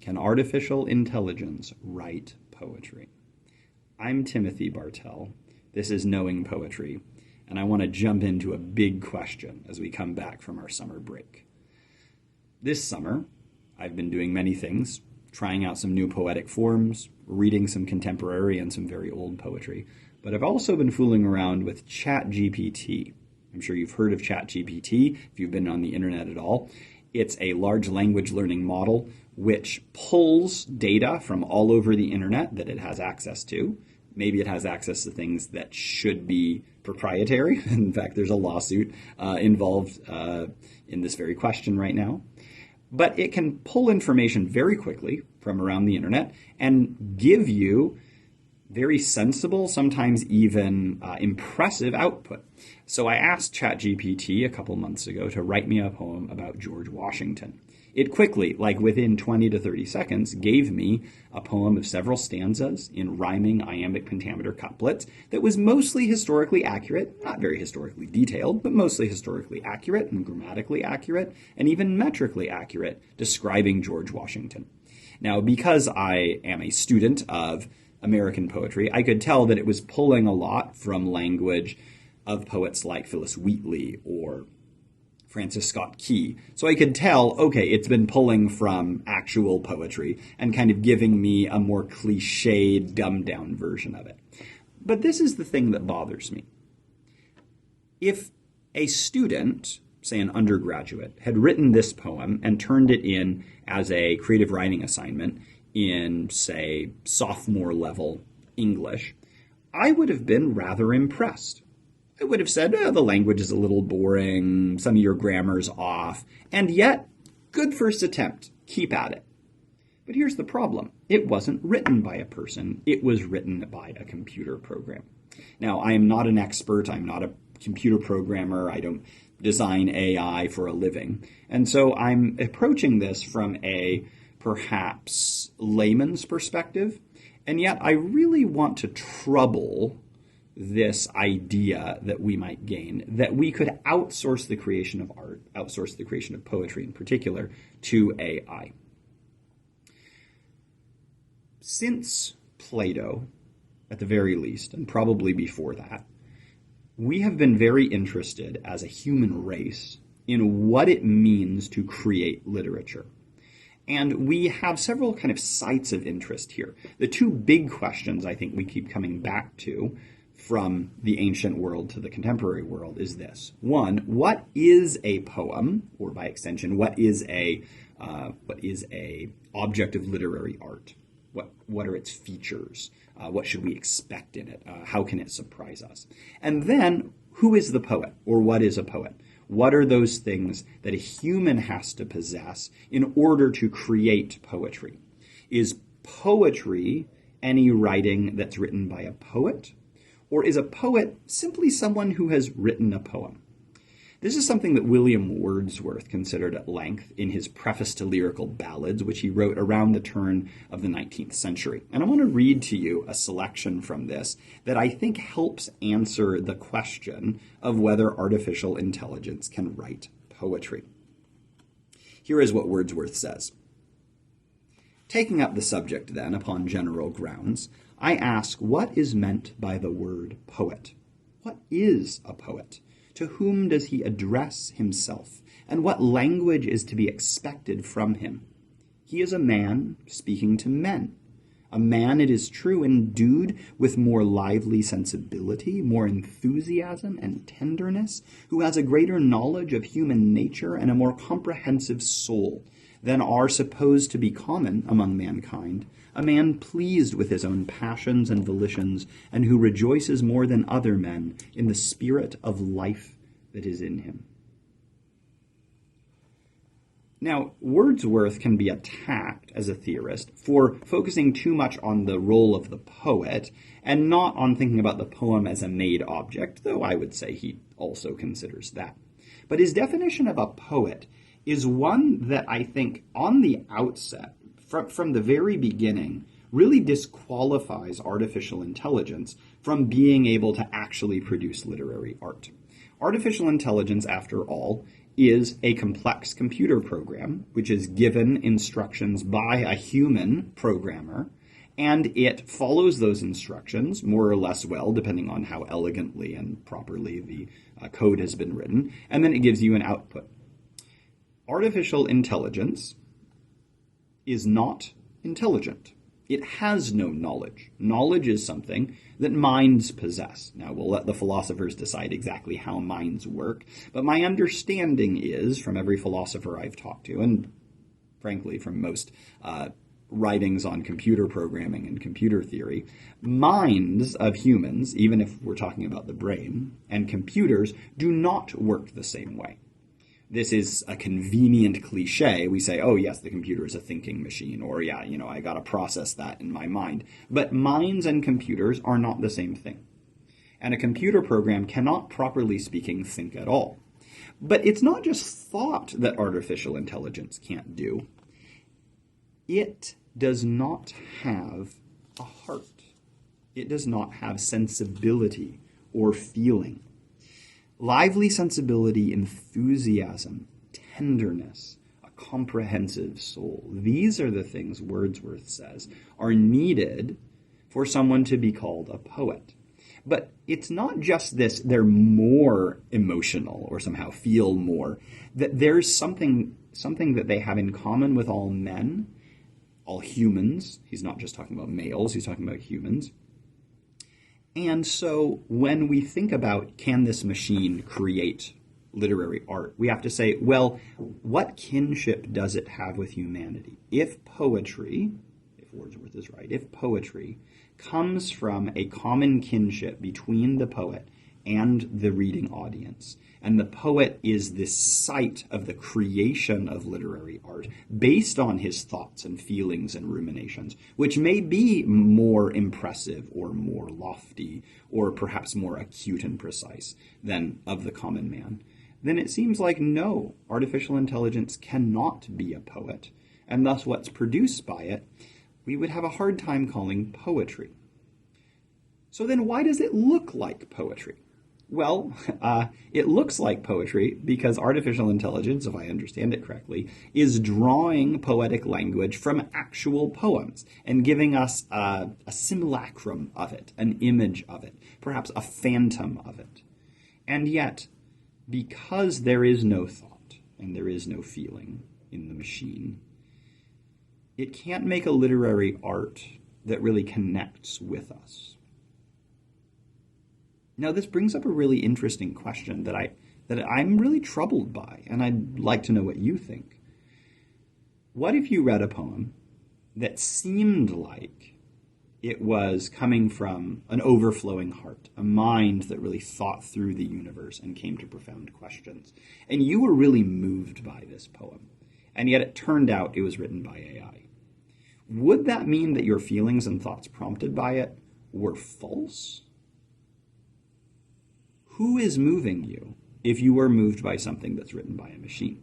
Can artificial intelligence write poetry? I'm Timothy Bartell. This is Knowing Poetry, and I want to jump into a big question as we come back from our summer break. This summer, I've been doing many things, trying out some new poetic forms, reading some contemporary and some very old poetry, but I've also been fooling around with ChatGPT. I'm sure you've heard of ChatGPT if you've been on the internet at all. It's a large language learning model which pulls data from all over the internet that it has access to. Maybe it has access to things that should be proprietary. In fact, there's a lawsuit involved in this very question right now. But it can pull information very quickly from around the internet and give you very sensible, sometimes even impressive output. So I asked ChatGPT a couple months ago to write me a poem about George Washington. It quickly, like within 20 to 30 seconds, gave me a poem of several stanzas in rhyming iambic pentameter couplets that was mostly historically accurate, not very historically detailed, but mostly historically accurate and grammatically accurate and even metrically accurate, describing George Washington. Now, because I am a student of American poetry, I could tell that it was pulling a lot from language of poets like Phyllis Wheatley or Francis Scott Key. So I could tell, okay, it's been pulling from actual poetry and kind of giving me a more cliched, dumbed-down version of it. But this is the thing that bothers me. If a student, say an undergraduate, had written this poem and turned it in as a creative writing assignment in, say, sophomore level English, I would have been rather impressed. I would have said, the language is a little boring, some of your grammar's off, and yet, good first attempt, keep at it. But here's the problem. It wasn't written by a person, it was written by a computer program. Now, I am not an expert, I'm not a computer programmer, I don't design AI for a living, and so I'm approaching this from a perhaps layman's perspective, and yet I really want to trouble this idea that we might gain, that we could outsource the creation of art, outsource the creation of poetry in particular, to AI. Since Plato, at the very least, and probably before that, we have been very interested as a human race in what it means to create literature. And we have several kind of sites of interest here. The two big questions I think we keep coming back to from the ancient world to the contemporary world is this. One, what is a poem, or by extension, what is a object of literary art? What are its features? What should we expect in it? How can it surprise us? And then, who is the poet, or what is a poet? What are those things that a human has to possess in order to create poetry? Is poetry any writing that's written by a poet? Or is a poet simply someone who has written a poem? This is something that William Wordsworth considered at length in his Preface to Lyrical Ballads, which he wrote around the turn of the 19th century. And I want to read to you a selection from this that I think helps answer the question of whether artificial intelligence can write poetry. Here is what Wordsworth says. Taking up the subject, then, upon general grounds, I ask what is meant by the word poet? What is a poet? To whom does he address himself? And what language is to be expected from him? He is a man speaking to men. A man, it is true, endued with more lively sensibility, more enthusiasm and tenderness, who has a greater knowledge of human nature and a more comprehensive soul than are supposed to be common among mankind, a man pleased with his own passions and volitions, and who rejoices more than other men in the spirit of life that is in him. Now, Wordsworth can be attacked as a theorist for focusing too much on the role of the poet and not on thinking about the poem as a made object, though I would say he also considers that. But his definition of a poet is one that I think on the outset, from the very beginning, really disqualifies artificial intelligence from being able to actually produce literary art. Artificial intelligence, after all, is a complex computer program which is given instructions by a human programmer, and it follows those instructions more or less well, depending on how elegantly and properly the code has been written, and then it gives you an output. Artificial intelligence is not intelligent. It has no knowledge. Knowledge is something that minds possess. Now, we'll let the philosophers decide exactly how minds work, but my understanding is, from every philosopher I've talked to, and frankly from most writings on computer programming and computer theory, minds of humans, even if we're talking about the brain, and computers do not work the same way. This is a convenient cliche. We say, oh yes, the computer is a thinking machine, or yeah, I got to process that in my mind. But minds and computers are not the same thing. And a computer program cannot, properly speaking, think at all. But it's not just thought that artificial intelligence can't do. It does not have a heart. It does not have sensibility or feeling. Lively sensibility, enthusiasm, tenderness, a comprehensive soul. These are the things Wordsworth says are needed for someone to be called a poet. But it's not just this, they're more emotional or somehow feel more, that there's something that they have in common with all men, all humans. He's not just talking about males, he's talking about humans. And so when we think about, can this machine create literary art, we have to say, well, what kinship does it have with humanity? If poetry, if Wordsworth is right, if poetry comes from a common kinship between the poet and the reading audience, and the poet is this site of the creation of literary art based on his thoughts and feelings and ruminations, which may be more impressive or more lofty or perhaps more acute and precise than of the common man, then it seems like no, artificial intelligence cannot be a poet, and thus what's produced by it, we would have a hard time calling poetry. So then why does it look like poetry? Well, it looks like poetry because artificial intelligence, if I understand it correctly, is drawing poetic language from actual poems and giving us a simulacrum of it, an image of it, perhaps a phantom of it. And yet, because there is no thought and there is no feeling in the machine, it can't make a literary art that really connects with us. Now, this brings up a really interesting question that I'm really troubled by, and I'd like to know what you think. What if you read a poem that seemed like it was coming from an overflowing heart, a mind that really thought through the universe and came to profound questions, and you were really moved by this poem, and yet it turned out it was written by AI? Would that mean that your feelings and thoughts prompted by it were false? Who is moving you if you are moved by something that's written by a machine?